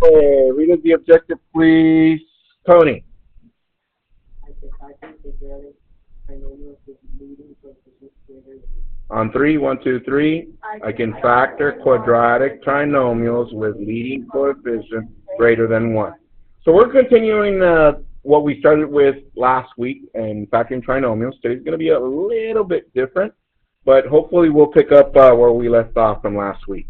Read us the objective, please. Tony. On three, one, two, three, I can factor quadratic trinomials with leading coefficient greater than 1. So we're continuing what we started with last week and factoring trinomials. Today's going to be a little bit different, but hopefully we'll pick up where we left off from last week.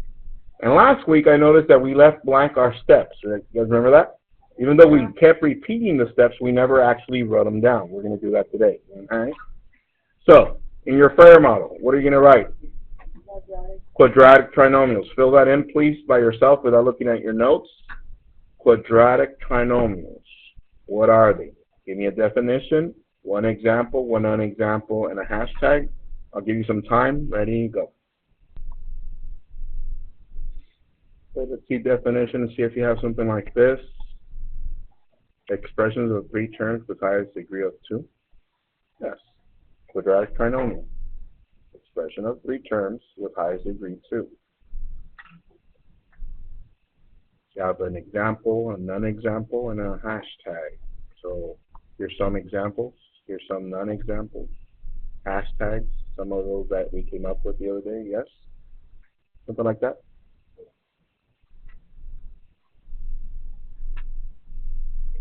And last week I noticed that we left blank our steps. You guys remember that? Even though we kept repeating the steps, we never actually wrote them down. We're going to do that today. Okay? So, in your FAIR model, what are you going to write? Quadratic trinomials. Fill that in, please, by yourself without looking at your notes. Quadratic trinomials. What are they? Give me a definition, one example, one non-example, and a hashtag. I'll give you some time. Ready, go. So let's see definition and see if you have something like this. Expressions of 3 terms with highest degree of 2. Yes. Quadratic trinomial. Expression of 3 terms with highest degree 2. You have an example, a non-example, and a hashtag. So here's some examples. Here's some non-examples. Hashtags. Some of those that we came up with the other day. Yes? Something like that?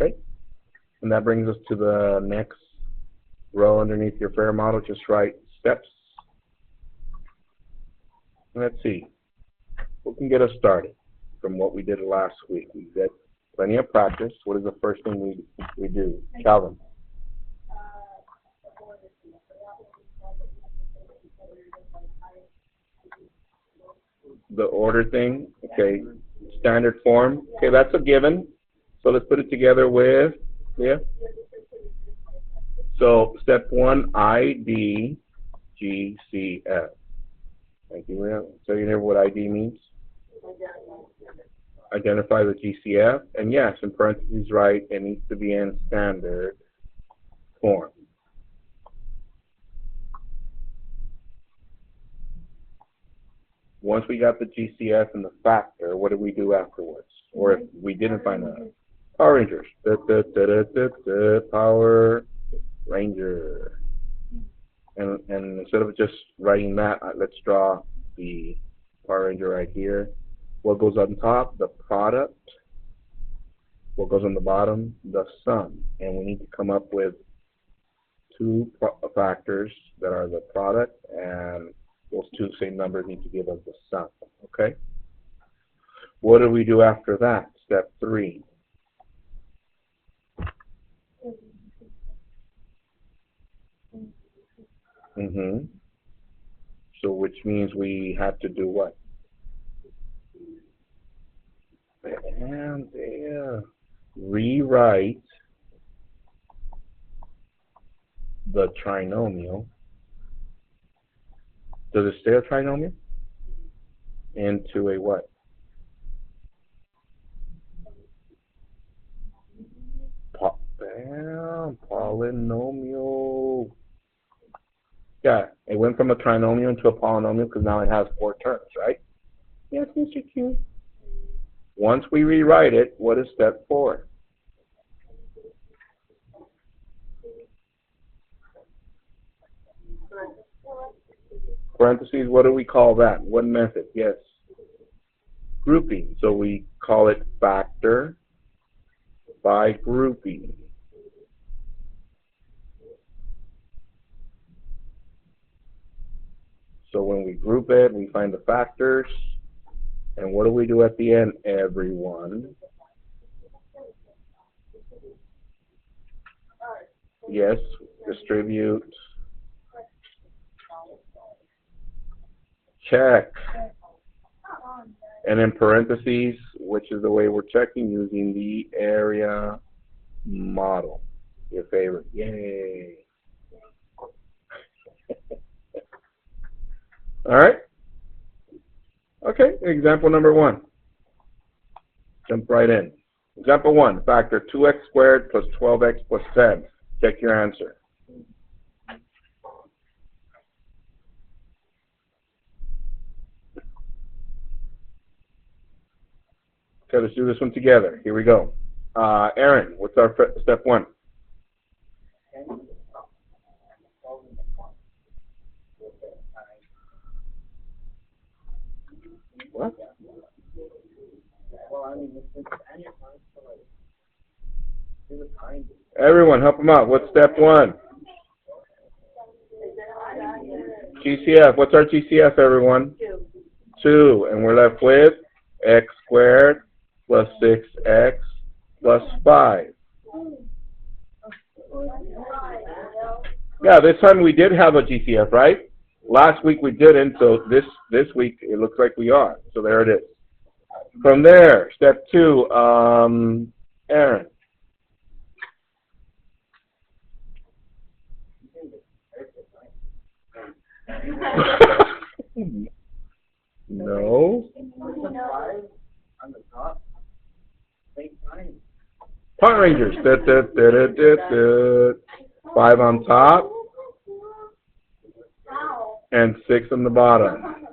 Okay. And that brings us to the next row underneath your FAIR model. Just write steps. Let's see. What can get us started from what we did last week? We did plenty of practice. What is the first thing we do? Calvin. The order thing. Okay. Standard form. Okay, that's a given. So let's put it together with, yeah. So step 1, ID, G, C, F. Thank you, Leah. So you know what ID means? Identify the GCF. And yes, in parentheses, right, it needs to be in standard form. Once we got the GCF and the factor, what do we do afterwards? Or if we didn't find a Power Rangers. Power Ranger. And instead of just writing that, let's draw the Power Ranger right here. What goes on top? The product. What goes on the bottom? The sum. And we need to come up with 2 factors that are the product, and those 2 same numbers need to give us the sum. Okay? What do we do after that? Step 3. So which means we have to do what? And rewrite the trinomial. Does it stay a trinomial? Into a what? Polynomial. Yeah, it went from a trinomial into a polynomial because now it has 4 terms, right? Yes, Mr. Q. Once we rewrite it, what is step 4? Parentheses, what do we call that? What method? Yes. Grouping. So we call it factor by grouping. So when we group it, we find the factors. And what do we do at the end, everyone? Yes, distribute. Check. And in parentheses, which is the way we're checking, using the area model. Your favorite. Yay. All right. Okay, example number 1. Jump right in. Example 1, factor 2x squared plus 12x plus 10. Check your answer. Okay, let's do this one together. Here we go. Aaron, what's our step one? What? Everyone, help them out. What's step one? GCF. What's our GCF, everyone? 2. And we're left with x squared plus 6x plus 5. Yeah, this time we did have a GCF, right? Last week we didn't, so this week it looks like we are. So there it is. From there, step 2, Aaron. No. Point Rangers. 5 on top and 6 on the bottom.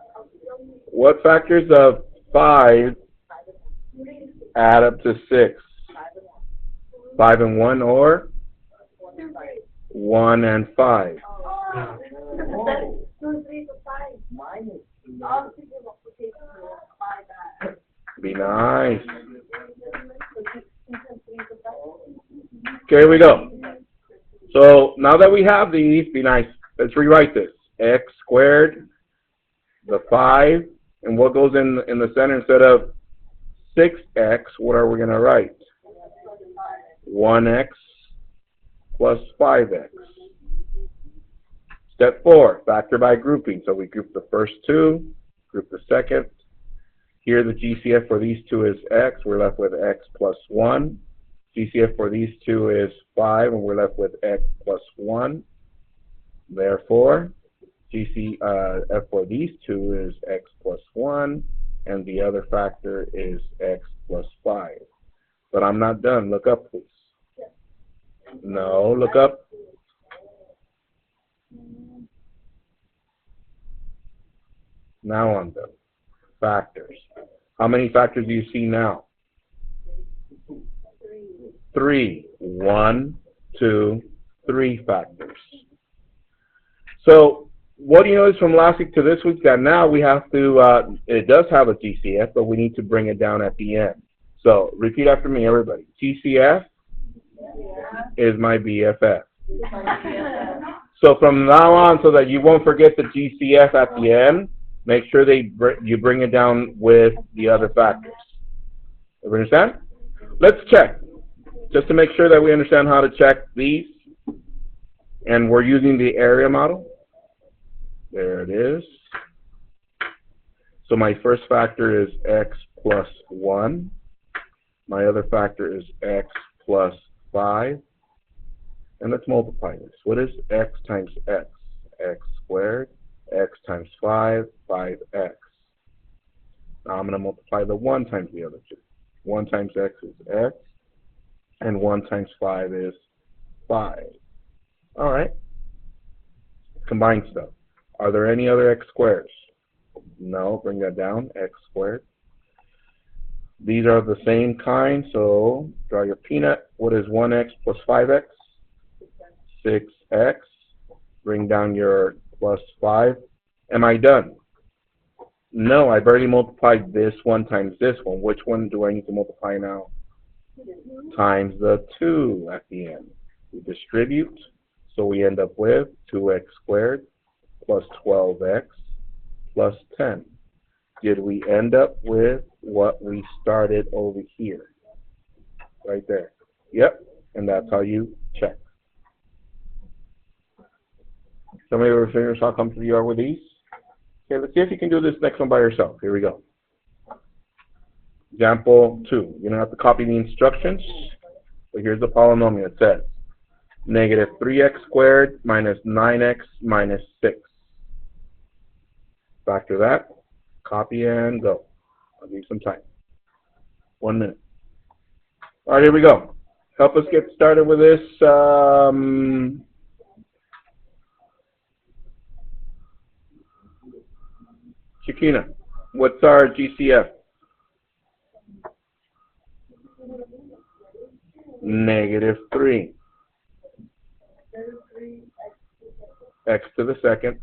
What factors of 5 add up to 6? 5 and 1 or 1 and 5? Be nice. Okay, here we go. So now that we have these, be nice. Let's rewrite this. X squared, the 5, and what goes in the center instead of 6x, what are we going to write? 1x plus 5x. Step 4, factor by grouping. So we group the first 2, group the second. Here the GCF for these 2 is x. We're left with x plus 1. GCF for these 2 is 5, and we're left with x plus 1. Therefore, GCF for these 2 is x plus 1, and the other factor is x plus 5. But I'm not done. Look up, please. No, look up. Now I'm done. Factors. How many factors do you see now? 3. 1, 2, 3 factors. So what do you notice from last week to this week? That now we have to, it does have a GCF, but we need to bring it down at the end. So repeat after me, everybody. GCF is my BFF. So from now on, so that you won't forget the GCF at the end, make sure you bring it down with the other factors. You understand? Let's check, just to make sure that we understand how to check these. And we're using the area model. There it is. So my first factor is x plus 1. My other factor is x plus 5. And let's multiply this. What is x times x? X squared. X times 5, 5x. Now I'm going to multiply the 1 times the other 2. 1 times x is x, and 1 times 5 is 5. All right. Combine stuff. Are there any other x squares? No. Bring that down. X squared. These are the same kind, so draw your peanut. What is 1x plus 5x? 6x. Bring down your plus 5. Am I done? No, I've already multiplied this one times this one. Which one do I need to multiply now? Times the 2 at the end. We distribute, so we end up with 2x squared plus 12x plus 10. Did we end up with what we started over here? Right there. Yep, and that's how you check. Somebody ever figure out how comfortable you are with these? Okay, let's see if you can do this next one by yourself. Here we go. Example 2. You don't have to copy the instructions, but here's the polynomial. It says negative 3x squared minus 9x minus 6. Factor that, copy and go. I'll give you some time. 1 minute. All right, here we go. Help us get started with this. Chiquina, what's our GCF? negative 3. X to the second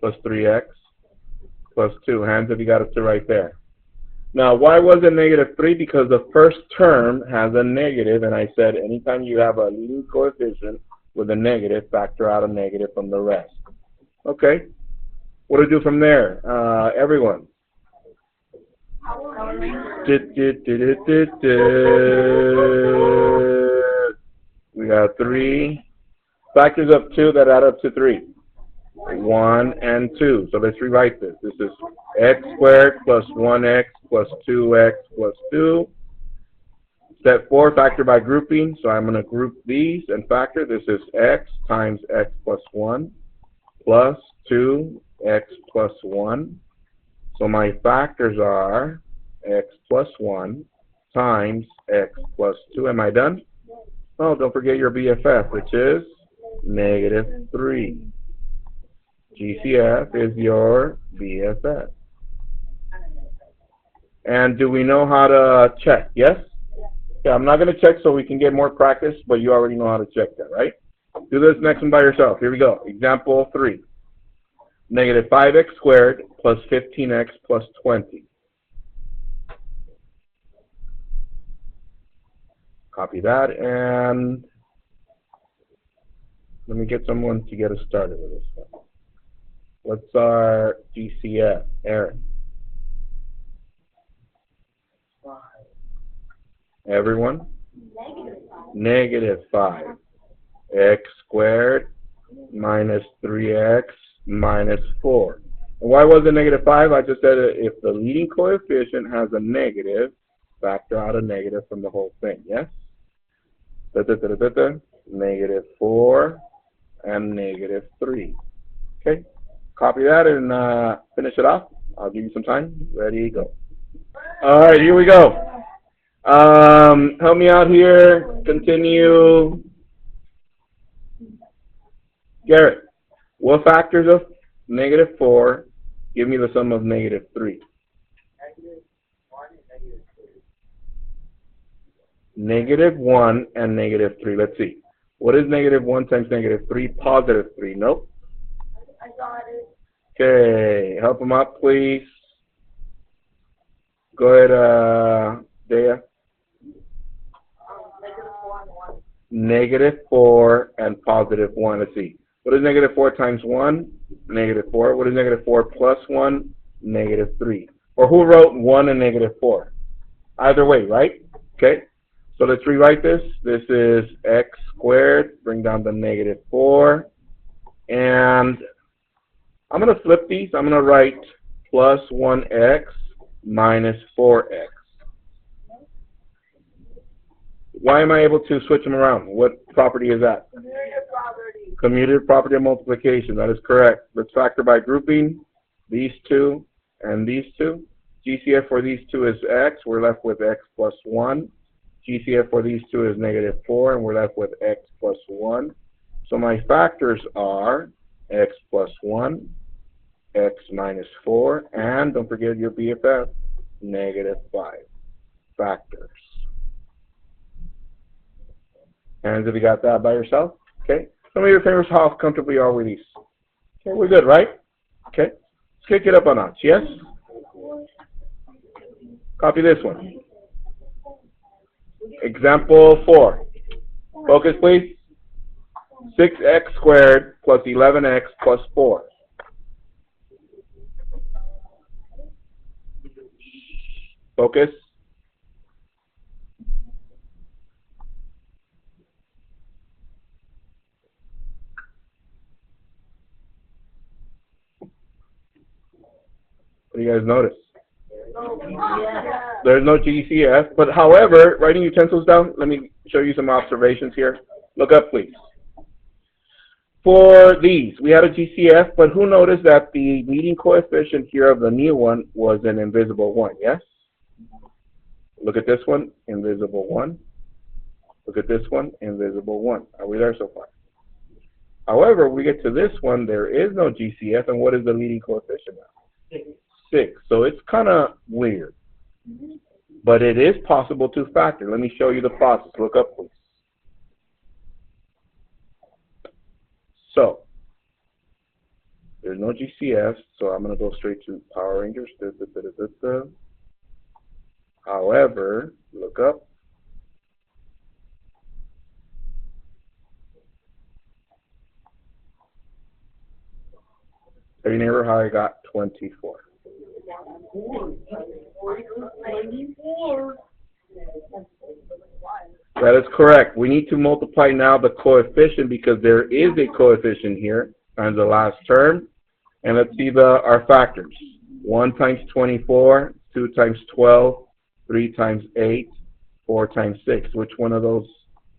plus 3x plus 2. Hands if you got it to right there. Now, why was it negative 3? Because the first term has a negative, and I said anytime you have a leading coefficient with a negative, factor out a negative from the rest. Okay. What do we do from there? Everyone. We got 3 factors of 2 that add up to 3. 1 and 2. So let's rewrite this. This is x squared plus 1x plus 2x plus 2. Step 4, factor by grouping. So I'm going to group these and factor. This is x times x plus 1 plus 2x plus 1. So my factors are x plus 1 times x plus 2. Am I done? Oh, don't forget your BFF, which is negative 3. GCF is your BFF. And do we know how to check? Yes? Yeah, I'm not going to check so we can get more practice, but you already know how to check that, right? Do this next one by yourself. Here we go. Example 3. Negative 5x squared plus 15x plus 20. Copy that, and let me get someone to get us started with this one. What's our GCF? Aaron. 5. Everyone? Negative 5. Negative 5. X squared minus 3x minus 4. And why was it negative 5? I just said if the leading coefficient has a negative, factor out a negative from the whole thing, yes? Negative 4 and negative 3. Okay? Copy that and finish it off. I'll give you some time. Ready, go. All right, here we go. Help me out here. Continue. Garrett, what factors of negative 4 give me the sum of negative 3? Negative 1 and negative 3. Let's see. What is negative 1 times negative 3? Positive 3. Nope. I got it. Okay. Help them out, please. Go ahead, Dea. Negative 4 and 1. Negative 4 and positive 1. Let's see. What is negative 4 times 1? Negative 4. What is negative 4 plus 1? Negative 3. Or who wrote 1 and negative 4? Either way, right? Okay. So let's rewrite this. This is x squared. Bring down the negative 4. And I'm going to flip these. I'm going to write plus 1x minus 4x. Why am I able to switch them around? What property is that? Commutative property. Commutative property of multiplication. That is correct. Let's factor by grouping these two and these two. GCF for these two is x. We're left with x plus 1. GCF for these two is negative 4, and we're left with x plus 1. So my factors are x plus 1, x minus 4, and don't forget your BFF, negative 5. Factors. Hands if you got that by yourself. Okay. Some of your favorites, how comfortable you are with these. Okay, we're good, right? Okay. Let's kick it up a notch. Yes? Copy this one. Example 4. Focus, please. 6x squared plus 11x plus 4. Focus. What do you guys notice? There's no GCF, but however, writing utensils down, let me show you some observations here. Look up, please. For these, we had a GCF, but who noticed that the leading coefficient here of the new one was an invisible 1, yes? Look at this one, invisible 1. Look at this one, invisible 1. Are we there so far? However, we get to this one, there is no GCF, and what is the leading coefficient now? 6. So it's kind of weird. But it is possible to factor. Let me show you the process. Look up, please. So, there's no GCF, so I'm going to go straight to Power Rangers. However, look up. Tell your neighbor how I got 24. That is correct. We need to multiply now the coefficient because there is a coefficient here times the last term. And let's see our factors. 1 times 24, 2 times 12, 3 times 8, 4 times 6. Which one of those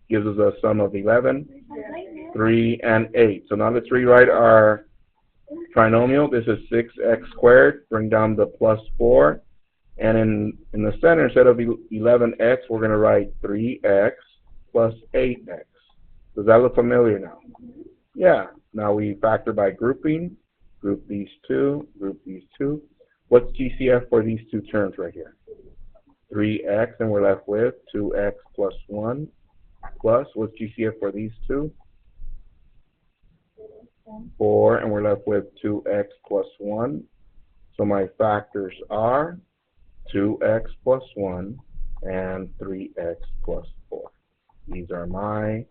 gives us a sum of 11? 3 and 8. So now let's rewrite our trinomial. This is 6x squared. Bring down the plus 4. And in the center, instead of 11x, we're going to write 3x plus 8x. Does that look familiar now? Yeah. Now we factor by grouping. Group these two. Group these two. What's GCF for these two terms right here? 3x, and we're left with 2x plus 1 plus, what's GCF for these two? 4, and we're left with 2x plus 1. So my factors are 2x plus 1 and 3x plus 4. These are my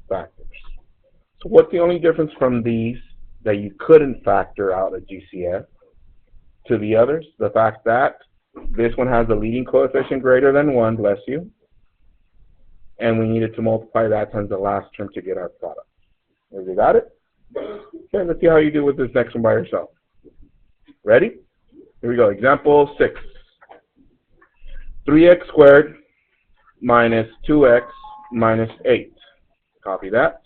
factors. So what's the only difference from these that you couldn't factor out a GCF to the others? The fact that this one has a leading coefficient greater than 1, bless you, and we needed to multiply that times the last term to get our product. Have you got it? Okay, let's see how you do with this next one by yourself. Ready? Here we go. Example 6. 3x squared minus 2x minus 8. Copy that.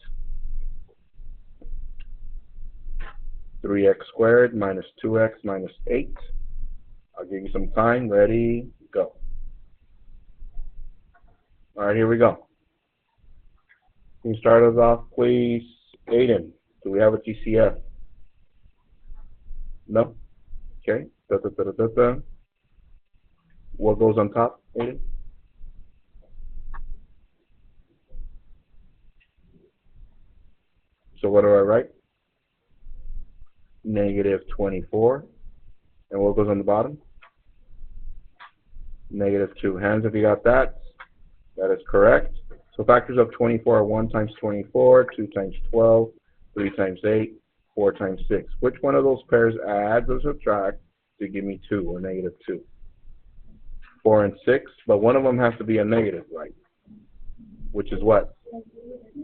3x squared minus 2x minus 8. I'll give you some time. Ready, go. All right, here we go. Can you start us off, please? Aiden, do we have a GCF? No? Okay. What goes on top, Aiden? So what do I write? Negative 24. And what goes on the bottom? Negative 2. Hands if you got that. That is correct. So factors of 24 are 1 times 24, 2 times 12, 3 times 8, 4 times 6. Which one of those pairs adds or subtracts to give me 2 or negative 2? 4 and 6, but one of them has to be a negative, right? Which is what?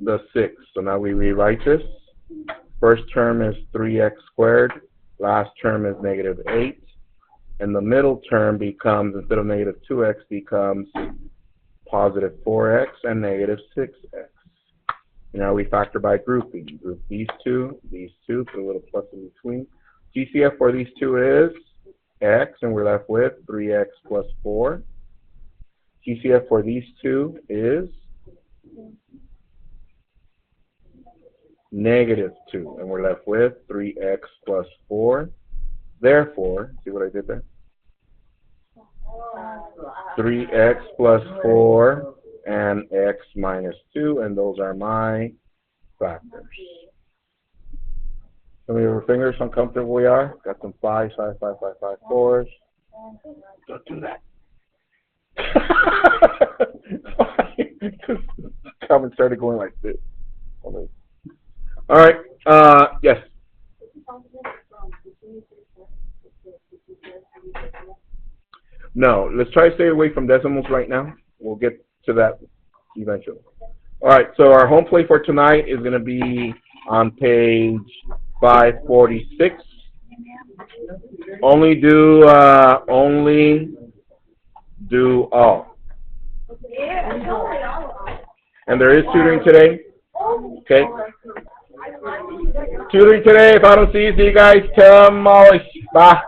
The 6. So now we rewrite this. First term is 3x squared. Last term is negative 8. And the middle term becomes, instead of negative 2x, becomes positive 4x and negative 6x. Now we factor by grouping. Group these two, put a little plus in between. GCF for these two is x, and we're left with 3x plus 4. GCF for these two is negative 2, and we're left with 3x plus 4. Therefore, see what I did there? 3x plus 4 and x minus 2, and those are my factors. Some of your fingers, how comfortable we are? Got some 5, 5, 5, 5, 5, 4s. Don't do that. Comment started going like this. All right. Yes. No, let's try to stay away from decimals right now. We'll get to that eventually. All right, so our home plate for tonight is going to be on page 546. Only do all. And there is tutoring today. Okay. Tutoring today. If I don't see you guys, tell them all. Bye.